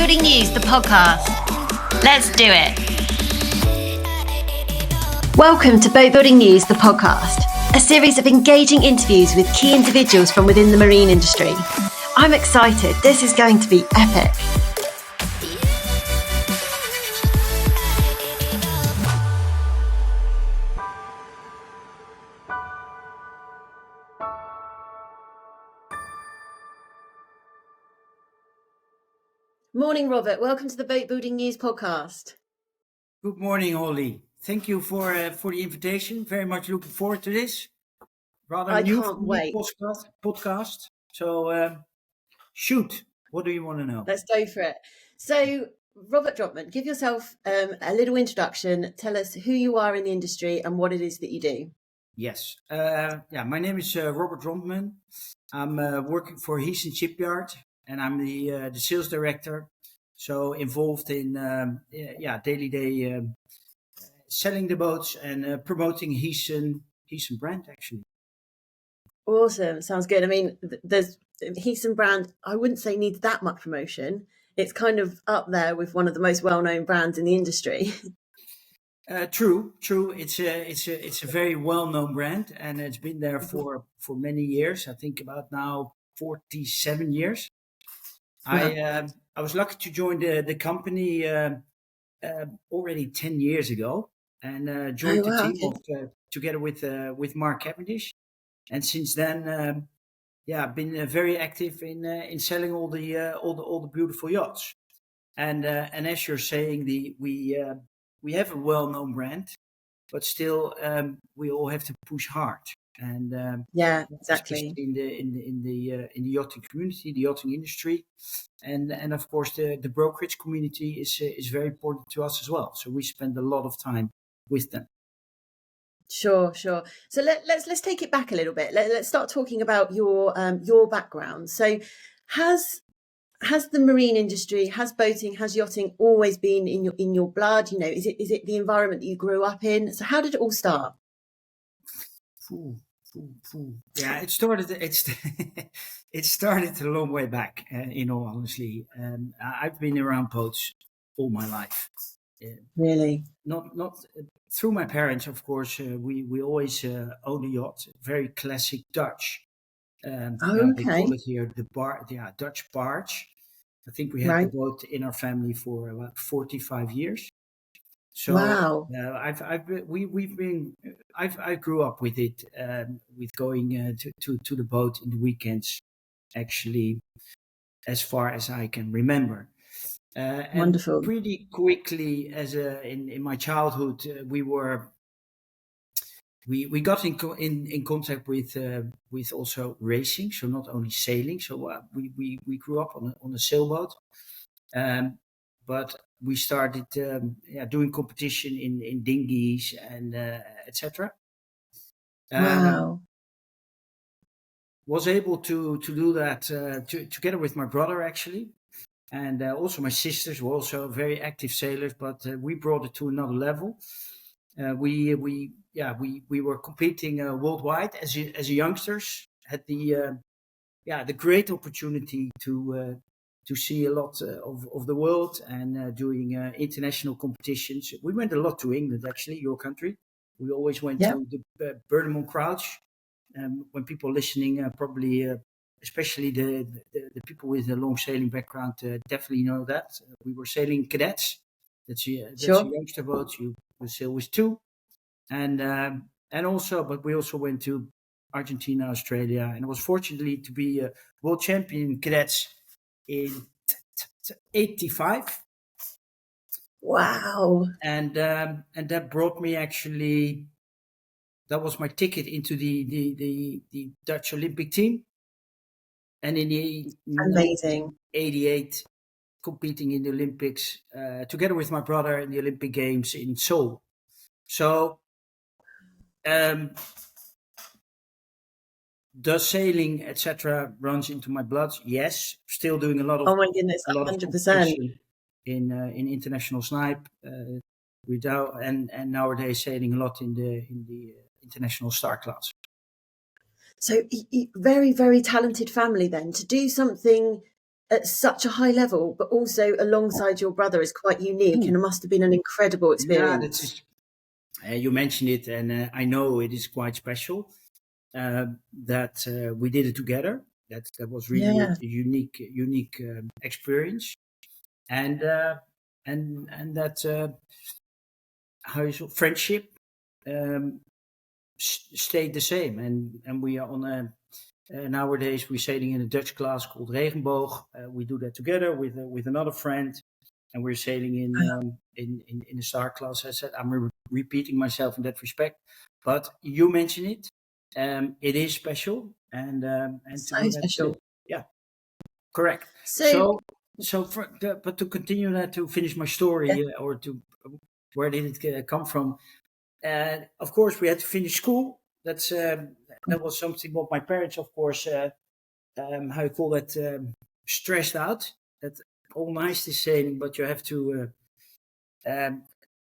Boatbuilding News, the podcast. Let's do it. Welcome to Boatbuilding News, the podcast, a series of engaging interviews with key individuals from within the marine industry. I'm excited. This is going to be epic. Morning, Robert. Welcome to the Boatbuilding News podcast. Good morning, Hollie. Thank you for the invitation. Very much looking forward to this. I can't wait. Podcast. So, shoot. What do you want to know? Let's go for it. So, Robert Drontmann, give yourself a little introduction. Tell us who you are in the industry and what it is that you do. Yes. My name is Robert Drontmann. I'm working for Heesen Shipyard, and I'm the sales director. So involved in daily day selling the boats and promoting Heesen brand actually. Awesome. Sounds good. I mean, there's Heesen brand, I wouldn't say needs that much promotion. It's kind of up there with one of the most well-known brands in the industry. True. It's a very well-known brand, and it's been there for many years. I think about now 47 years. Yeah. I was lucky to join the company already 10 years ago, and joined the team together with Mark Cavendish. And since then, I've been very active in selling all the beautiful yachts. And as you're saying, we have a well-known brand, but still we all have to push hard. And exactly. in the yachting community, the yachting industry, and of course the brokerage community is very important to us as well. So we spend a lot of time with them. Sure. So let's take it back a little bit. Let's start talking about your background. So has the marine industry, has boating, has yachting always been in your blood? You know, is it the environment that you grew up in? So how did it all start? Yeah, it started a long way back. In all honesty, I've been around boats all my life. Really? Not through my parents, of course. We always own a yacht, very classic Dutch. They call it here the Dutch barge. I think we had the boat in our family for about 45 years. So wow. I grew up with it, with going to the boat in the weekends, actually, as far as I can remember. Wonderful. And pretty quickly, in my childhood, we got in contact with also racing, so not only sailing. So we grew up on a sailboat, but we started doing competition in dinghies and etc. Wow. Was able to do that together with my brother actually, and also my sisters were also very active sailors. But we brought it to another level. We were competing worldwide as youngsters. Had the great opportunity to see a lot of the world and doing international competitions. We went a lot to England, actually, your country. We always went to the Burnham Crouch. When people listening, probably, especially the people with a long sailing background, definitely know that. We were sailing cadets. That's a youngster boat. You sail with two. And also, but we also went to Argentina, Australia, and I was fortunately to be a world champion cadets in 85. Wow. And that brought me actually, that was my ticket into the Dutch Olympic team. And in the amazing 88, competing in the Olympics together with my brother in the Olympic Games in Seoul. So does sailing, etc., runs into my blood? Yes. Still doing a lot of 100% in international snipe, and nowadays sailing a lot in the international star class. So very, very talented family then to do something at such a high level, but also alongside your brother is quite unique, and it must have been an incredible Yeah, that's experience. just, you mentioned it, and I know it is quite special that we did it together. That was really Yeah. a unique experience, and that how you say, friendship um, stayed the same, and we are on a. Nowadays, we're sailing in a Dutch class called Regenboog. We do that together with another friend, and we're sailing in a star class. I said I'm repeating myself in that respect, but you mentioned it. It is special, and to So me that's special. yeah, correct. So So but to continue that, to finish my story, yeah. or to where did it come from? Of course, we had to finish school. That was something what my parents, of course, how you call that, stressed out. That all nice is saying, but you have to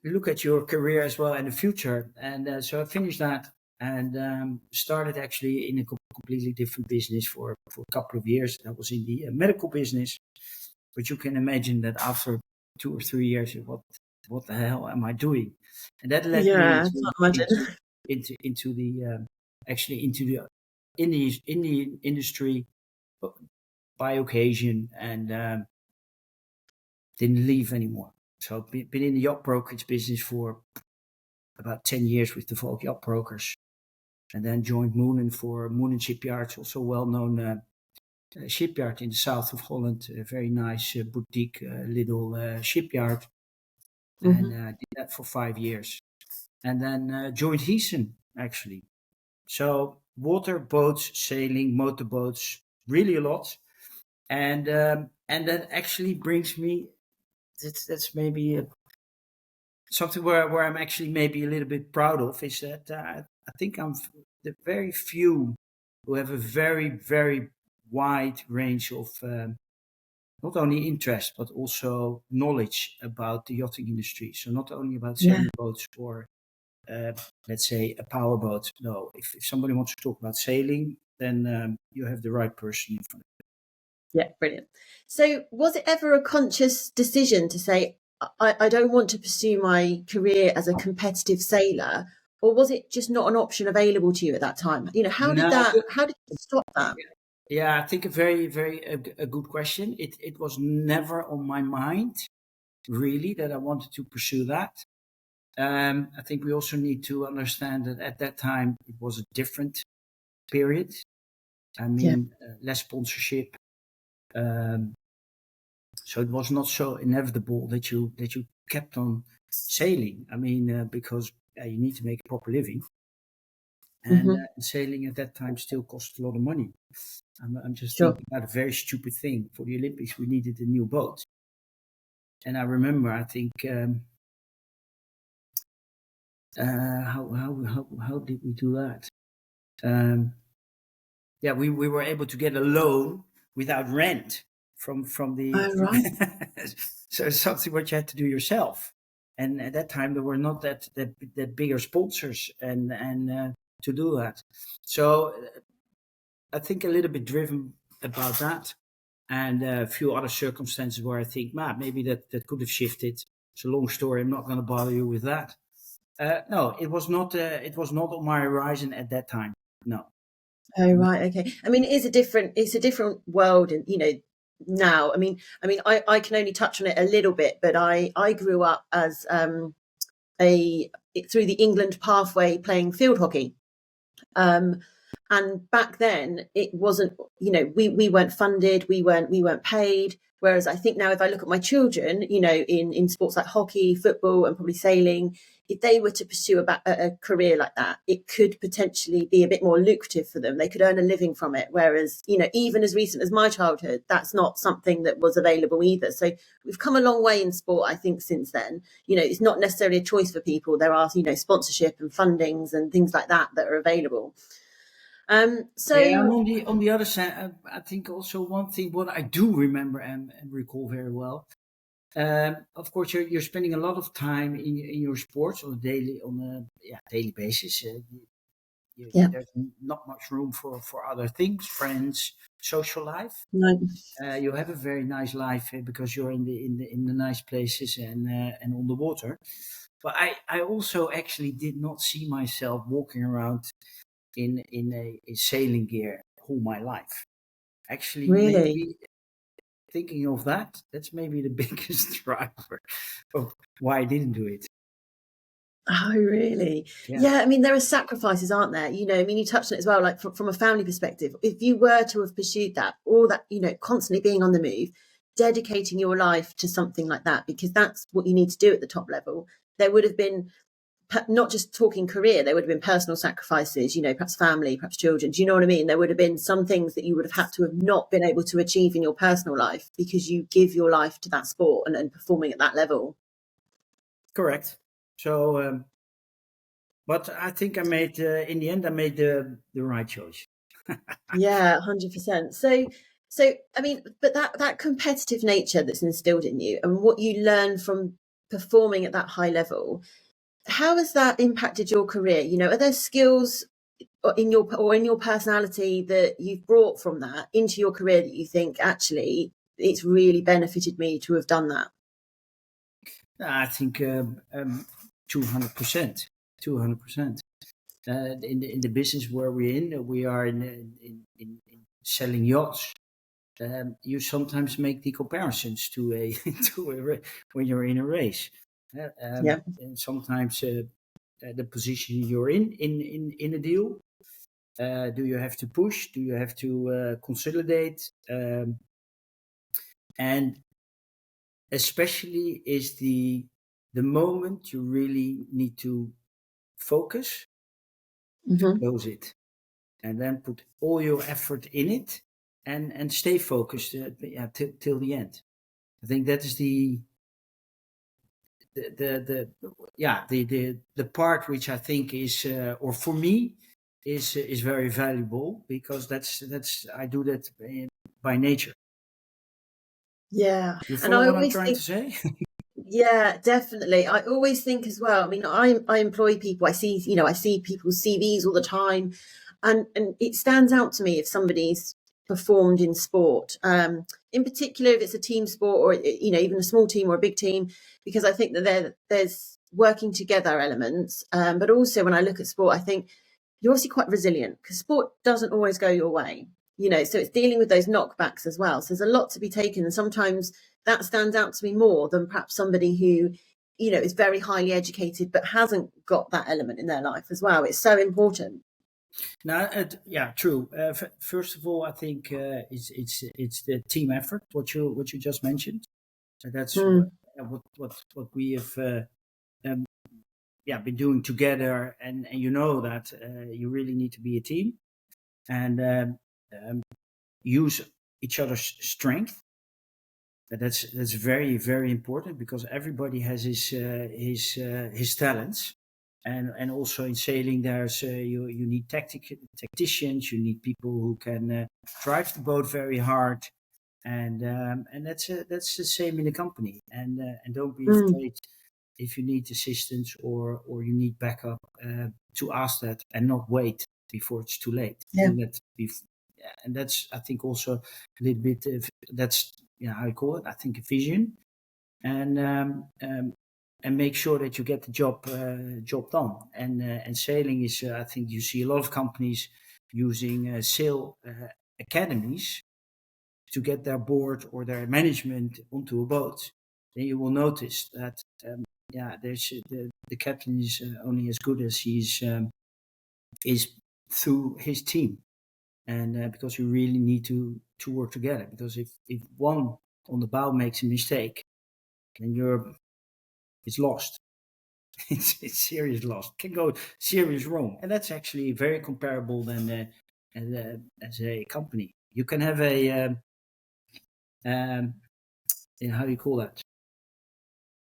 look at your career as well and the future. And so I finished that and started actually in a completely different business for a couple of years. That was in the medical business. But you can imagine that after 2 or 3 years, what the hell am I doing? And that led me Yeah, I can't imagine. into the actually into the in the industry by occasion, and didn't leave anymore. So I've been in the yacht brokerage business for about 10 years with the Volk Yacht Brokers, and then joined Moonen Shipyards, also well known shipyard in the south of Holland, a very nice boutique little shipyard, and Hmm. did that for 5 years, and then joined Heesen actually. So water boats, sailing, motorboats, really a lot, and that actually brings me. That's maybe something where I'm actually maybe a little bit proud of, is that I think I'm the very few who have a very wide range of not only interest but also knowledge about the yachting industry. So not only about Yeah. sailing boats or uh, let's say a powerboat. No, if somebody wants to talk about sailing, then you have the right person in front of Yeah, brilliant. So, was it ever a conscious decision to say, I don't want to pursue my career as a competitive sailor, or was it just not an option available to you at that time? You know, you. No, how did you stop that? yeah, I think a very a good question. It was never on my mind really that I wanted to pursue that. I think we also need to understand that at that time it was a different period. I Yeah. mean, less sponsorship, um, so it was not so inevitable that you kept on sailing. I mean, because you need to make a proper living, and Hmm. sailing at that time still cost a lot of money. I'm just Sure. thinking about a very stupid thing. For the Olympics, we needed a new boat, and I remember, I think, how did we do that? Um, yeah, we were able to get a loan without rent from the Oh, right. so it's something what you had to do yourself. And at that time there were not that bigger sponsors and to do that. So I think a little bit driven about that, and a few other circumstances where I think, man, maybe that could have shifted. It's a long story. I'm not going to bother you with that. No, it was not. It was not on my horizon at that time. No. Oh, right. Okay. I mean, it's a different world, and now. I can only touch on it a little bit, but I grew up as a through the England pathway playing field hockey. Um, and back then it wasn't, we weren't funded, we weren't paid. Whereas I think now, if I look at my children, in sports like hockey, football, and probably sailing, if they were to pursue a career like that, it could potentially be a bit more lucrative for them. They could earn a living from it. Whereas, even as recent as my childhood, that's not something that was available either. So we've come a long way in sport, I think, since then. It's not necessarily a choice for people. There are, sponsorship and fundings and things like that are available. Yeah, and So on the other side, I think also one thing what I do remember and recall very well. Of course, you're spending a lot of time in your sports on a daily basis. yeah, There's not much room for other things, friends, social life. No. You have a very nice life because you're in the nice places and on the water. But I also actually did not see myself walking around in a sailing gear all my life. Actually, Really? maybe thinking of that, that's maybe the biggest driver of why I didn't do it. Oh, really? Yeah, Yeah, I mean, there are sacrifices, aren't there? I mean, you touched on it as well, like from a family perspective. If you were to have pursued that, all that, constantly being on the move, dedicating your life to something like that, because that's what you need to do at the top level, there would have been not just talking career, there would have been personal sacrifices, perhaps family, perhaps children. Do you know what I mean? There would have been some things that you would have had to have not been able to achieve in your personal life because you give your life to that sport and performing at that level. correct. So, but I think I made in the end I made the right choice. Yeah, 100%. So I mean, but that competitive nature that's instilled in you and what you learn from performing at that high level, how has that impacted your career? Are there skills in your personality that you've brought from that into your career that you think actually it's really benefited me to have done that? I think 200%, 200%. In the business where we're in, we are in selling yachts. You sometimes make the comparisons to a when you're in a race. Yeah. And sometimes the position you're in a deal. Do you have to push? Do you have to consolidate? And especially is the moment you really need to focus to Hmm. close it, and then put all your effort in it, and stay focused yeah, till the end. I think that is the part which I think is or for me is very valuable, because that's I do that by nature. Yeah. You And follow I what I'm always trying to think, say? yeah, definitely. I always think as well. I mean, I employ people. I see people's CVs all the time, and it stands out to me if somebody's performed in sport, in particular if it's a team sport or even a small team or a big team, because I think that there's working together elements. But also when I look at sport, I think you're obviously quite resilient because sport doesn't always go your way. So it's dealing with those knockbacks as well. So there's a lot to be taken, and sometimes that stands out to me more than perhaps somebody who is very highly educated but hasn't got that element in their life as well. It's so important. Now, yeah, true. First of all, I think it's the team effort. What you just mentioned. So that's Mm, what we have um, yeah been doing together, and you know that you really need to be a team, and use each other's strength. That's very very important, because everybody has his talents, and also in sailing there's you need tacticians, you need people who can drive the boat very hard, and that's the same in the company, and don't be mm, afraid if you need assistance or you need backup, to ask that and not wait before it's too late. yeah, Do that yeah, and that's I think also a little bit of that's how I call it. I think a vision, and and make sure that you get the job done. And sailing is I think you see a lot of companies using sail academies to get their board or their management onto a boat. Then you will notice that there's the captain is only as good as he's is through his team, and because you really need to work together. Because if one on the bow makes a mistake, then it's lost. It's serious loss. Can go serious wrong, and that's actually very comparable than as a company. You can have a how do you call that?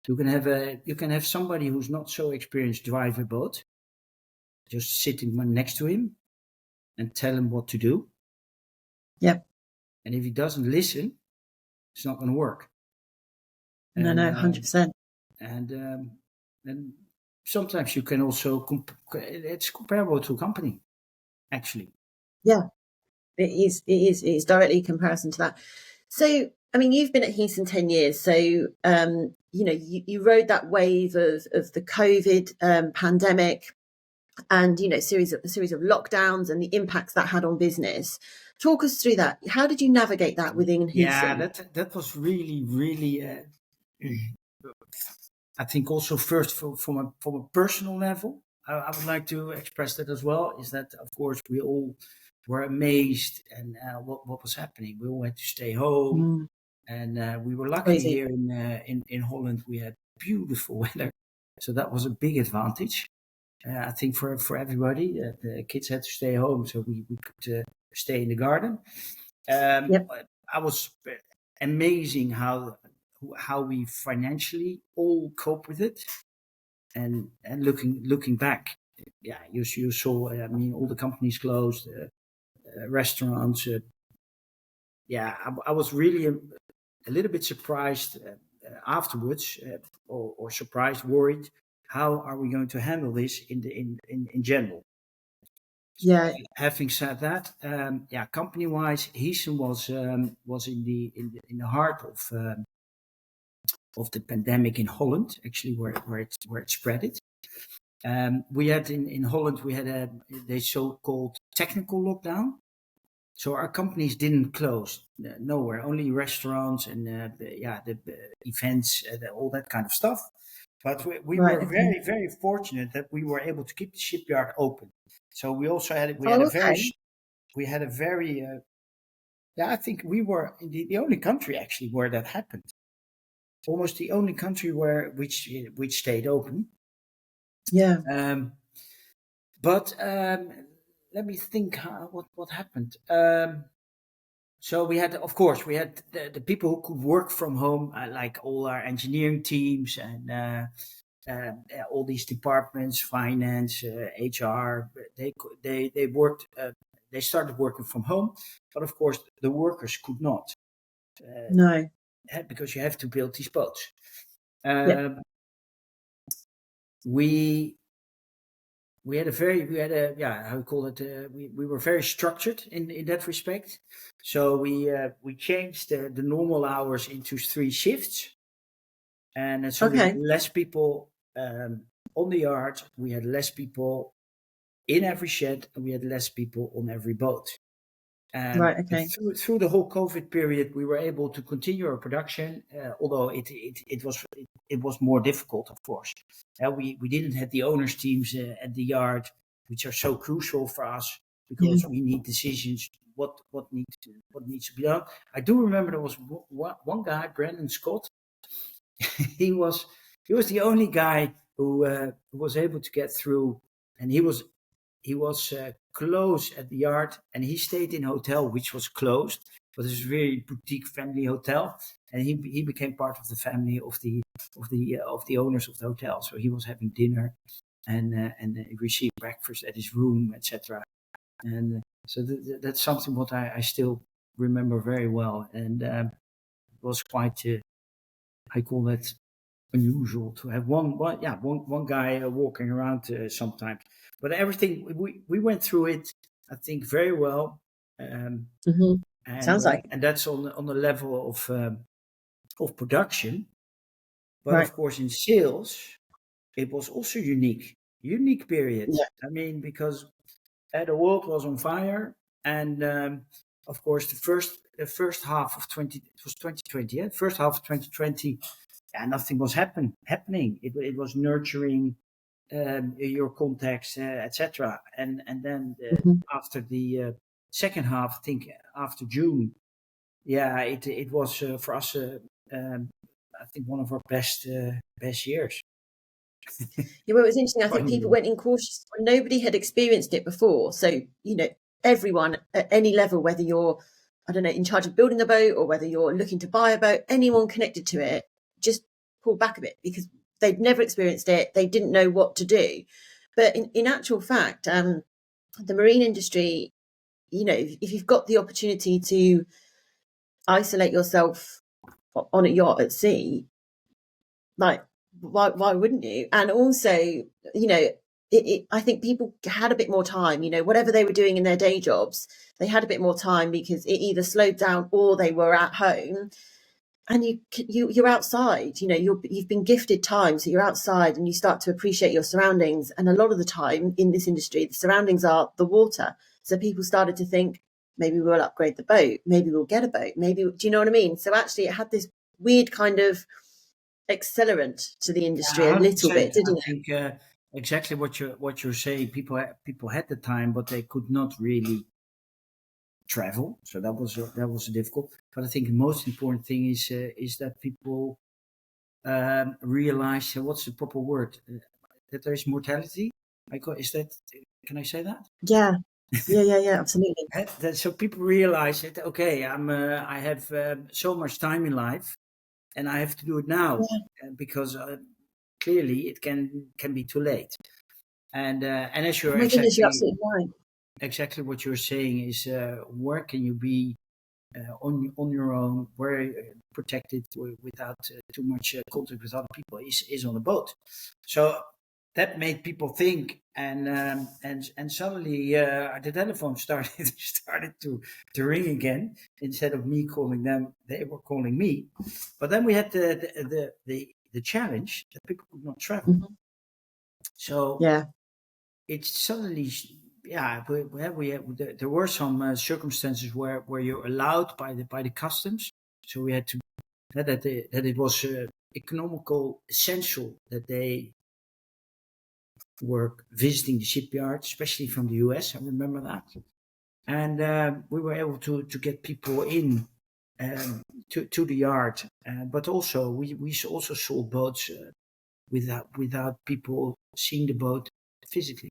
You can have somebody who's not so experienced drive a boat, just sitting next to him and tell him what to do. yeah. And if he doesn't listen, it's not going to work. No, And no, 100%. and and sometimes you can also it's comparable to a company, actually. Yeah. It is directly in comparison to that. So, I mean, you've been at Heesen 10 years. So, you rode that wave of the COVID pandemic and, series of lockdowns and the impacts that had on business. Talk us through that. How did you navigate that within Yeah, Heesen? that was really, really, I think also first from a personal level, I would like to express that as well, is that, of course, we all were amazed and what was happening. We all had to stay home. Mm, And we were lucky crazy. here in Holland. We had beautiful weather, so that was a big advantage. I think for everybody, the kids had to stay home, so we could stay in the garden. Yep. I was amazing how we financially all cope with it, and looking back, yeah, you saw. I mean, all the companies closed, restaurants. Yeah, I was really a little bit surprised afterwards, or surprised, worried. How are we going to handle this in general? Yeah. Having said that, yeah, company wise, Heesen was in the heart of the pandemic in Holland, actually, where it spread it. We had in Holland we had the so-called technical lockdown. So our companies didn't close nowhere, only restaurants and the events, all that kind of stuff. But we Right. were Okay. very, very fortunate that we were able to keep the shipyard open. So we also had Oh, okay. a very yeah, I think we were the only country actually where that happened. Almost the only country which stayed open. Yeah. Um, but let me think what happened. So we had, of course, we had the people who could work from home, like all our engineering teams and all these departments, finance, HR. They worked. They started working from home, but of course the workers could not, No. because you have to build these boats. Yep. Um, we we had a yeah, how we call it, we were very structured in that respect. So we changed the normal hours into 3 shifts, and so we had Okay. less people on the yard, we had less people in every shed, and we had less people on every boat. Right. And Okay. through the whole COVID period, we were able to continue our production, although it was more difficult, of course. We didn't have the owners' teams at the yard, which are so crucial for us Yeah. because we need decisions. What needs to be done? I do remember there was one guy, Brandon Scott. he was he was the only guy who was able to get through, and he was close at the yard, and he stayed in a hotel which was closed, but it's a very boutique family hotel, and he became part of the family of the owners of the hotel. So he was having dinner, and he received breakfast at his room, etc. And so that's something what I still remember very well, and it was quite I call that unusual to have one guy walking around sometimes. But everything we went through it, I think, very well, um, Hmm. Sounds like. and that's on the level of production. But Right. of course, in sales, it was also unique period. Yeah. I mean, because the world was on fire, and of course, the first half of 2020. Yeah, first half of 2020, yeah, nothing was happening. It was nurturing your contacts, etc. And then Hmm. after the second half, I think after June, yeah, it was for us, I think, one of our best years. Yeah, well, it was interesting. I think people Funny. went in cautious. Nobody had experienced it before. So, everyone at any level, whether you're, I don't know, in charge of building a boat or whether you're looking to buy a boat, anyone connected to it just pulled back a bit because they'd never experienced it. They didn't know what to do. But in actual fact, the marine industry, if you've got the opportunity to isolate yourself on a yacht at sea, like why wouldn't you? And also, you know, I think people had a bit more time, whatever they were doing in their day jobs, they had a bit more time because it either slowed down or they were at home. And you're outside, you've been gifted time, so you're outside and you start to appreciate your surroundings. And a lot of the time in this industry, the surroundings are the water. So people started to think, maybe we'll upgrade the boat, maybe we'll get a boat, maybe, do you know what I mean? So actually it had this weird kind of accelerant to the industry a little 100%. bit, didn't I it? think exactly what you're saying. People had the time, but they could not really travel, so that was difficult. But I think the most important thing is that people realize what's the proper word, that there is mortality. Is that, can I say that? Yeah, absolutely. So people realize that, okay, I have so much time in life, and I have to do it now, because clearly it can be too late. And as Oh you're my goodness, you're absolutely right. exactly what you're saying is, where can you be on your own, where protected without too much contact with other people, is on a boat. So that made people think, and suddenly the telephone started to ring again. Instead of me calling them, they were calling me. But then we had the challenge that people could not travel. Mhm. So Yeah, it suddenly, there were some circumstances where you're allowed by the customs. So we had to that it was economical essential that they were visiting the shipyard, especially from the US. I remember that, and we were able to get people in to the yard, but also we also sold boats without people seeing the boat physically.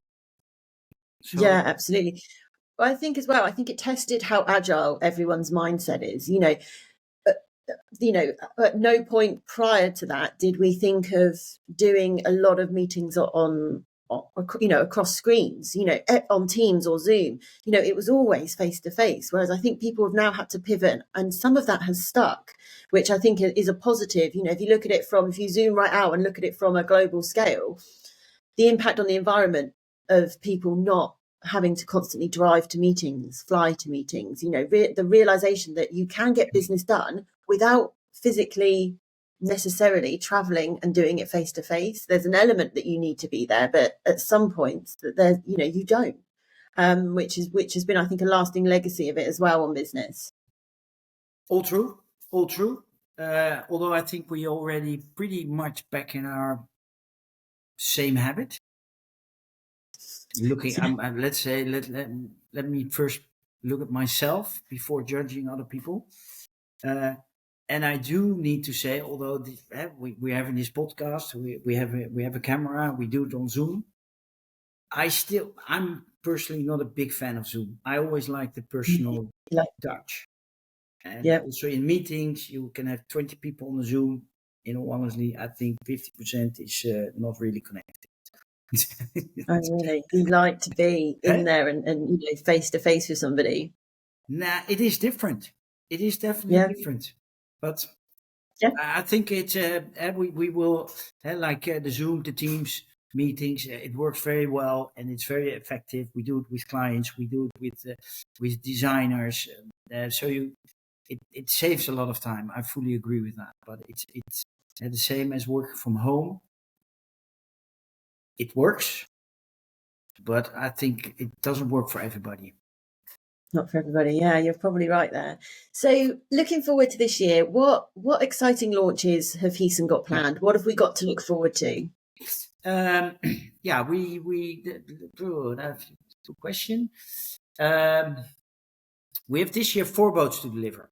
So yeah, absolutely. But I think as well, I think it tested how agile everyone's mindset is. Uh, at no point prior to that did we think of doing a lot of meetings across screens, on Teams or Zoom. It was always face to face. Whereas I think people have now had to pivot, and some of that has stuck, which I think is a positive. If you look at it if you zoom right out and look at it from a global scale, the impact on the environment of people not having to constantly drive to meetings, fly to meetings, the realization that you can get business done without physically necessarily traveling and doing it face to face. There's an element that you need to be there, but at some points that there's, you don't, which has been, I think, a lasting legacy of it as well on business. all true, all true. Although I think we already pretty much back in our same habit. Looking, let's say, let me first look at myself before judging other people. And I do need to say, although we have in this podcast, we have a camera, we do it on Zoom. I'm personally not a big fan of Zoom. I always like the personal touch. And also in meetings, you can have 20 people on the Zoom. In all honesty, I think 50% is not really connected. Oh, really? You like to be in there and face to face with somebody? Nah, it is different. It is definitely different. But I think it's we will like the Zoom, the Teams meetings. It works very well and it's very effective. We do it with clients. We do it with designers. So it saves a lot of time. I fully agree with that. But it's the same as working from home. It works, but I think it doesn't work for everybody. Not for everybody. Yeah, you're probably right there. So looking forward to this year, what exciting launches have Heesen got planned? What have we got to look forward to? Yeah, that's a question. We have this year 4 boats to deliver.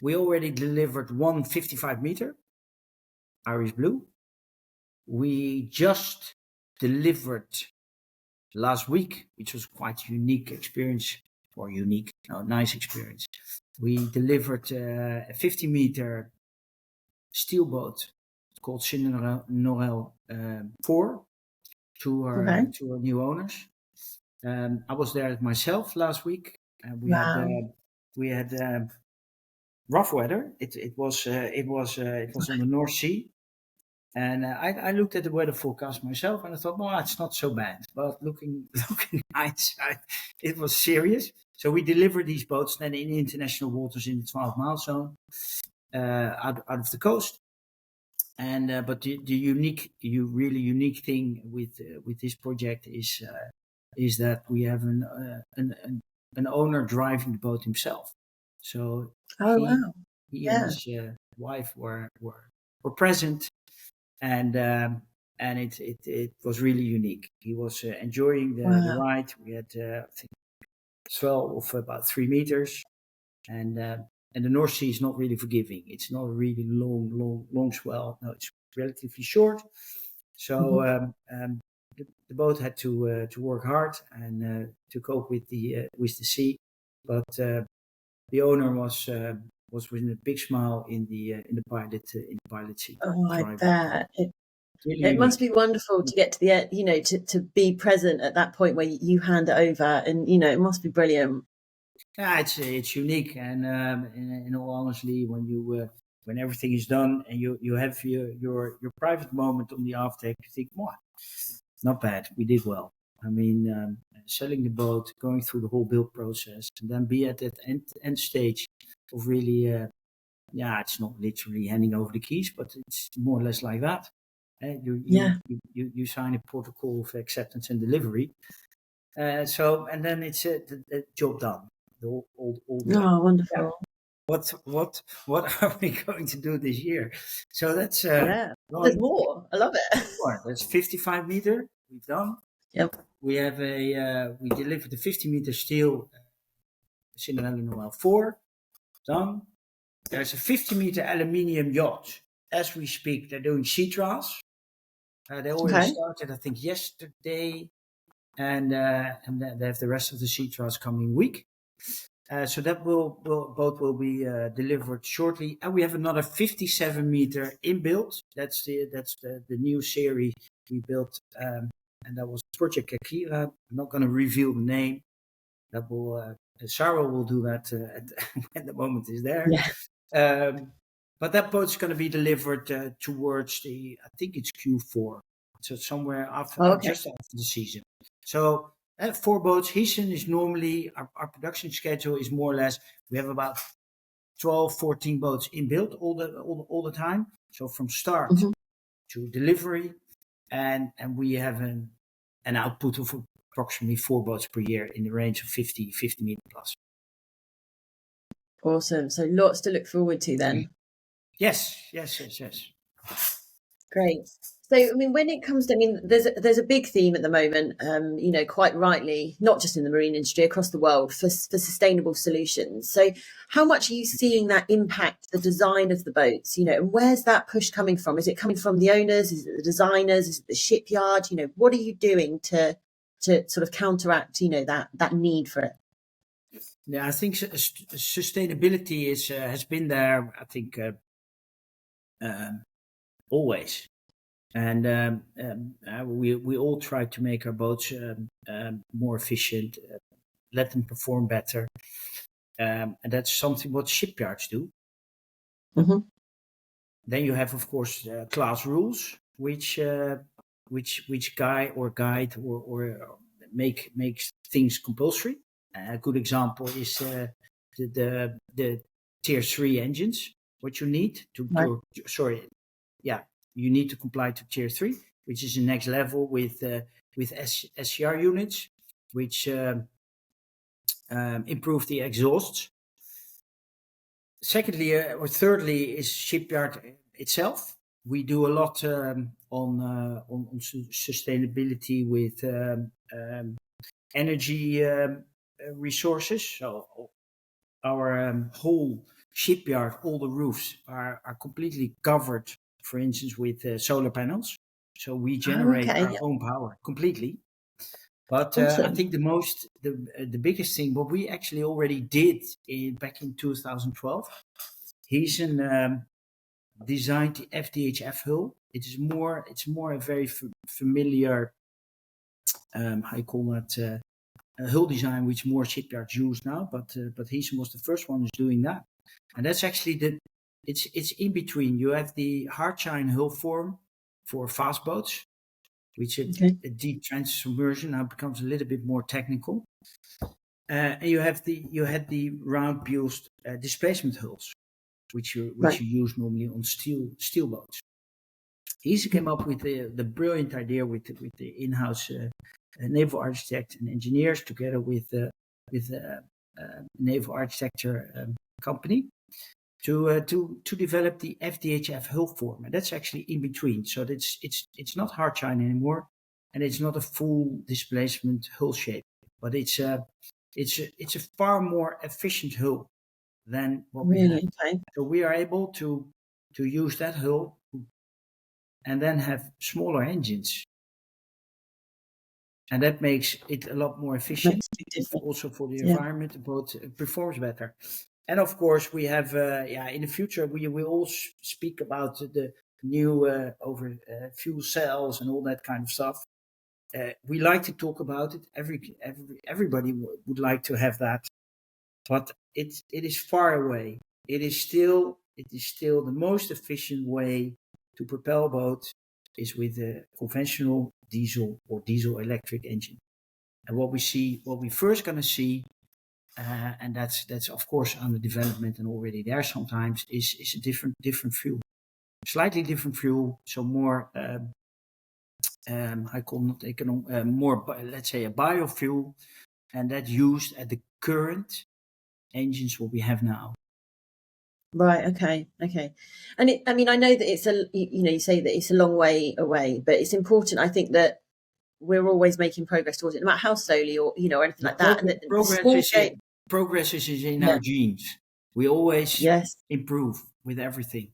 We already delivered one 55-meter Irish Blue. We just delivered last week, which was quite a unique experience, nice experience. We delivered a 50-meter steel boat called Norel 4 to our new owners. I was there myself last week, and we had rough weather. It was on the North Sea, And I looked at the weather forecast myself, and I thought, well, it's not so bad. But looking hindsight, it was serious. So we delivered these boats then in international waters in the 12-mile zone, out of the coast. And but the really unique thing with this project is that we have an owner driving the boat himself. So Oh he wow. he and Yeah. his wife were present, and it was really unique. He was enjoying the Wow. ride. We had I think swell of about 3 meters, and the North Sea is not really forgiving. It's not a really long swell. No, it's relatively short. So the boat had to work hard and to cope with the sea, but the owner was with a big smile in the pilot seat. Oh, I Driving. bet. Really It must unique. be wonderful to get to the end, to be present at that point where you hand it over, and it must be brilliant. Yeah, it's unique, and in all honesty, when everything is done and you have your private moment on the aft deck, you think, "Wow, not bad. We did well." I mean, selling the boat, going through the whole build process, and then be at that end stage of really, it's not literally handing over the keys, but it's more or less like that. Yeah. You sign a protocol of acceptance and delivery. And then it's the job done. All the Oh, yeah. wonderful. What are we going to do this year? So that's Yeah. There's going more. I love it. more. That's 55 meter. We've done. Yep. We have we delivered the 50-meter steel Cinderella 4 done. There's a 50-meter aluminium yacht as we speak. They're doing sea trials. They already Okay. started, I think, yesterday, and then they have the rest of the sea trials coming week. So that boat will be delivered shortly, and we have another 57-meter inbuilt. That's the new series we built, and that was Project Akira. I'm not going to reveal the name. That will Sarah will do that when the moment is there. Yeah. But that boat's going to be delivered towards I think it's Q4, so somewhere after Oh, okay. just after the season. So 4 boats. Heesen is normally our production schedule is more or less. We have about 12, 14 boats in build all the time. So from start Mhm. to delivery, and we have an output of approximately 4 boats per year in the range of 50 meter plus. Awesome. So lots to look forward to then. Yes. Great. So, I mean, when it comes to, there's a big theme at the moment, quite rightly, not just in the marine industry, across the world for sustainable solutions. So how much are you seeing that impact the design of the boats, and where's that push coming from? Is it coming from the owners? Is it the designers? Is it the shipyard? What are you doing to sort of counteract, that need for it? Yeah, I think sustainability has been there. I think always, and we all try to make our boats more efficient, let them perform better, and that's something what shipyards do. Mm-hmm. Then you have, of course, class rules, which guide or makes things compulsory. A good example is the tier 3 engines. What you need Right. you need to comply to tier 3, which is the next level with SCR units, which improve the exhausts. Secondly, or thirdly, is shipyard itself. We do a lot on sustainability with energy resources. So our whole shipyard, all the roofs are completely covered, for instance, with solar panels. So we Oh, generate okay. our own power completely. But I Awesome. think the biggest thing, what we actually already did back in 2012, Heesen designed the FDHF hull. It's more a very familiar, how you call that, hull design, which more shipyards use now. But Heesen was the first one who's doing that, and that's actually it's in between. You have the hard chine hull form, for fast boats, which is Okay. a deep trench submersion. Now becomes a little bit more technical. And you had the round bused displacement hulls, which you Right. use normally on steel boats. Heesen came up with the brilliant idea with the in-house naval architect and engineers, together with naval architecture company, to develop the FDHF hull form, and that's actually in between. So it's not hard chine anymore, and it's not a full displacement hull shape, but it's a far more efficient hull than what we have. Really? Okay. So we are able to use that hull and then have smaller engines, and that makes it a lot more efficient. Makes a big difference. Also for the Yeah. environment, the boat performs better. And of course, we have in the future we will all speak about the new fuel cells and all that kind of stuff. We like to talk about it. Everybody would like to have that, but it is far away. It is still the most efficient way to propel a boat is with a conventional diesel or diesel electric engine. And what we first gonna see, and that's of course under development and already there sometimes, is a different fuel, slightly different fuel, so more I call not economic, more let's say a biofuel, and that used at the current engines what we have now. Right. Okay. Okay. And I mean, I know that it's you say that it's a long way away, but it's important, I think, that we're always making progress towards it, no matter how slowly or anything like that. And the small shape. Progress is in Yeah. our genes. We always Yes. improve with everything.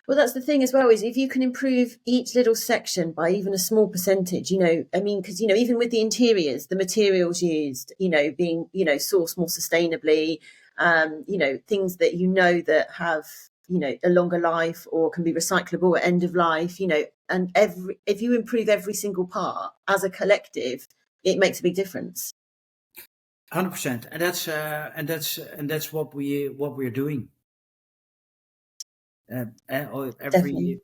Well, that's the thing as well, is if you can improve each little section by even a small percentage, I mean, because, even with the interiors, the materials used, being, sourced more sustainably, things that, that have, a longer life or can be recyclable at end of life, and if you improve every single part as a collective, it makes a big difference. 100%. And that's what we're doing. Definitely.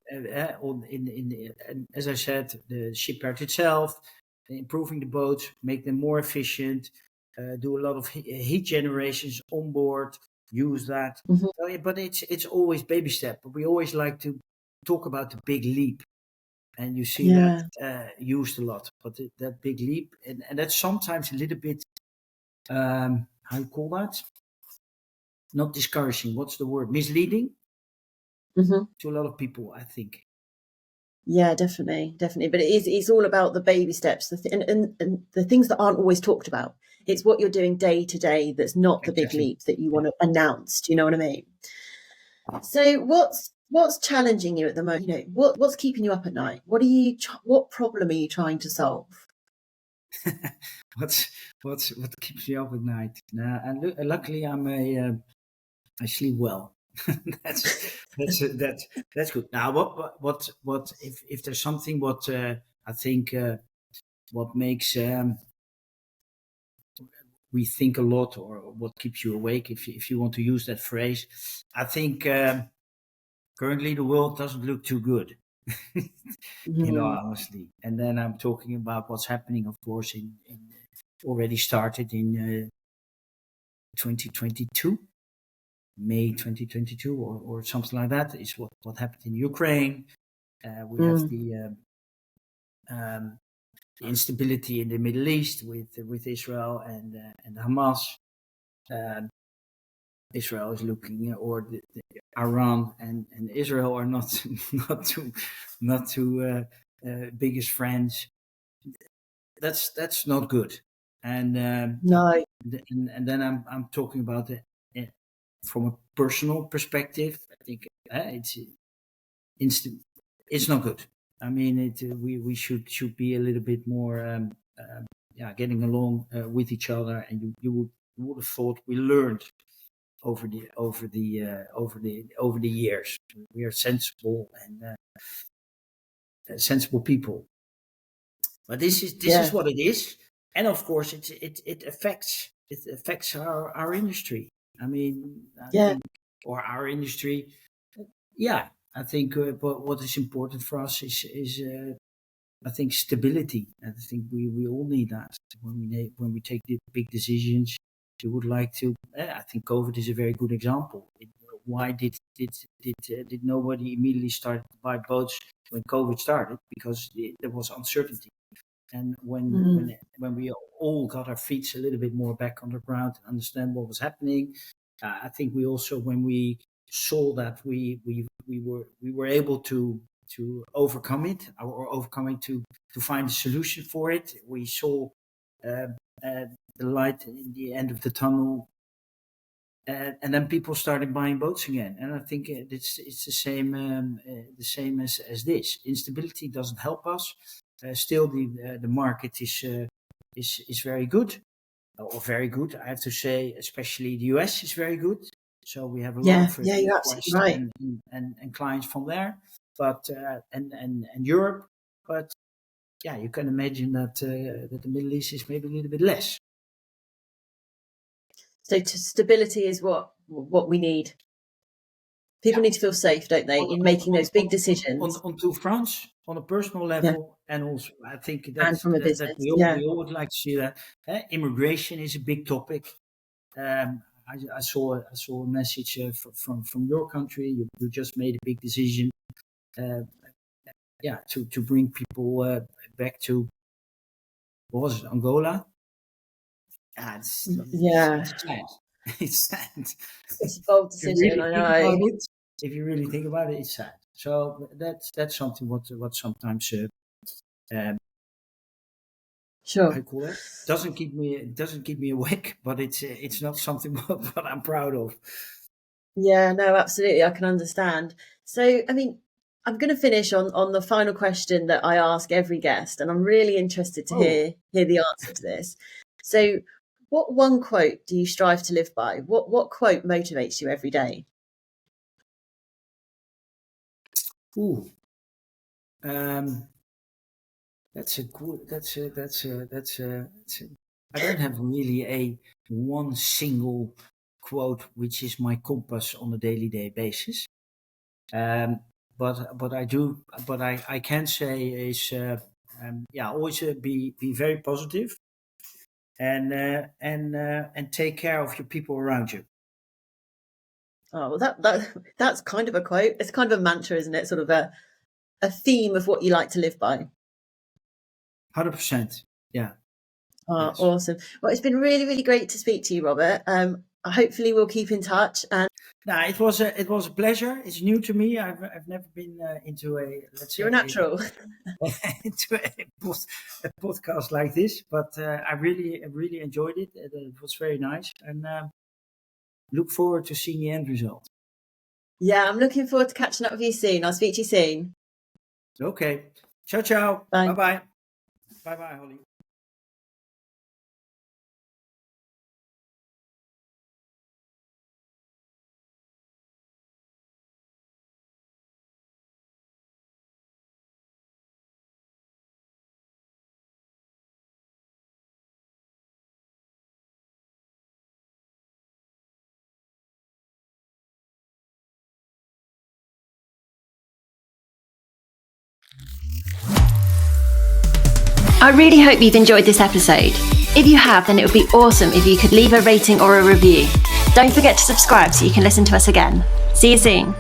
As I said, the shipyard itself, improving the boats, make them more efficient, do a lot of heat generations on board, use that. Mhm. But it's always baby step. But we always like to talk about the big leap, and you see Yeah. that used a lot. But that big leap, and that's sometimes a little bit, how you call that? Not discouraging. What's the word? Misleading Mhm. to a lot of people, I think. Yeah, definitely. But it's all about the baby steps, and the things that aren't always talked about. It's what you're doing day to day that's not the big Exactly. leap that you want to announce. Do you know what I mean? So what's challenging you at the moment? What's keeping you up at night? What problem are you trying to solve? What keeps me up at night? And luckily I sleep well. That's good. Now, what if there's something what I think what makes we think a lot, or what keeps you awake, if you want to use that phrase, I think currently the world doesn't look too good. Honestly. And then I'm talking about what's happening, of course, in already started in 2022. May 2022 or something like that is what happened in Ukraine. We have the instability in the Middle East with Israel and Hamas. Israel is looking, or Iran and Israel are not not too biggest friends. That's not good. And No. and then I'm talking about it from a personal perspective. I think it's instant. It's not good. I mean, we should be a little bit more getting along with each other. And you would have thought we learned over the years. We are sensible and sensible people. But this is what it is, and of course it affects our industry. I mean, I Yeah. think, or our industry. Yeah, I think what is important for us is I think stability. And I think we all need that when we take the big decisions. We would like to. I think COVID is a very good example. Why did nobody immediately start to buy boats when COVID started? Because there was uncertainty. And when we all got our feet a little bit more back on the ground and understand what was happening, I think we also, when we saw that we were able to overcome it, or overcoming to find a solution for it. We saw the light in the end of the tunnel, and then people started buying boats again. And I think it's the same as this. Instability doesn't help us. Still, the market is very good, or very good. I have to say, especially the US is very good. So we have a lot of you're absolutely right. and clients from there, but and Europe. But yeah, you can imagine that the Middle East is maybe a little bit less. So stability is what we need. People need to feel safe, don't they, in making those big decisions. On two fronts, on a personal level, and also I think and from a business. we all would like to see that. Immigration is a big topic. I saw a message from your country. You just made a big decision. To bring people back to, what was it, Angola? It's sad. It's sad. It's a bold decision, I know. If you really think about it, it's sad. So that's something what sometimes sure. I call it. Doesn't keep me awake, but it's not something what I'm proud of. Yeah, no, absolutely, I can understand. So, I mean, I'm going to finish on the final question that I ask every guest, and I'm really interested to hear the answer to this. So, what one quote do you strive to live by? What quote motivates you every day? Ooh, that's a good. That's a. I don't have really a one single quote which is my compass on a daily basis. But I do. But I can say is always be very positive, and take care of your people around you. Oh, well, that's kind of a quote. It's kind of a mantra, isn't it? Sort of a theme of what you like to live by. 100%. Yeah. Oh, yes. Awesome. Well, it's been really, really great to speak to you, Robert. Hopefully we'll keep in touch. And it was a pleasure. It's new to me. I've never been into you're a natural into a podcast like this, but I really enjoyed it. It was very nice, and look forward to seeing the end result. Yeah, I'm looking forward to catching up with you soon. I'll speak to you soon. Okay. Ciao. Bye. Bye. Bye, Hollie. I really hope you've enjoyed this episode. If you have, then it would be awesome if you could leave a rating or a review. Don't forget to subscribe so you can listen to us again. See you soon.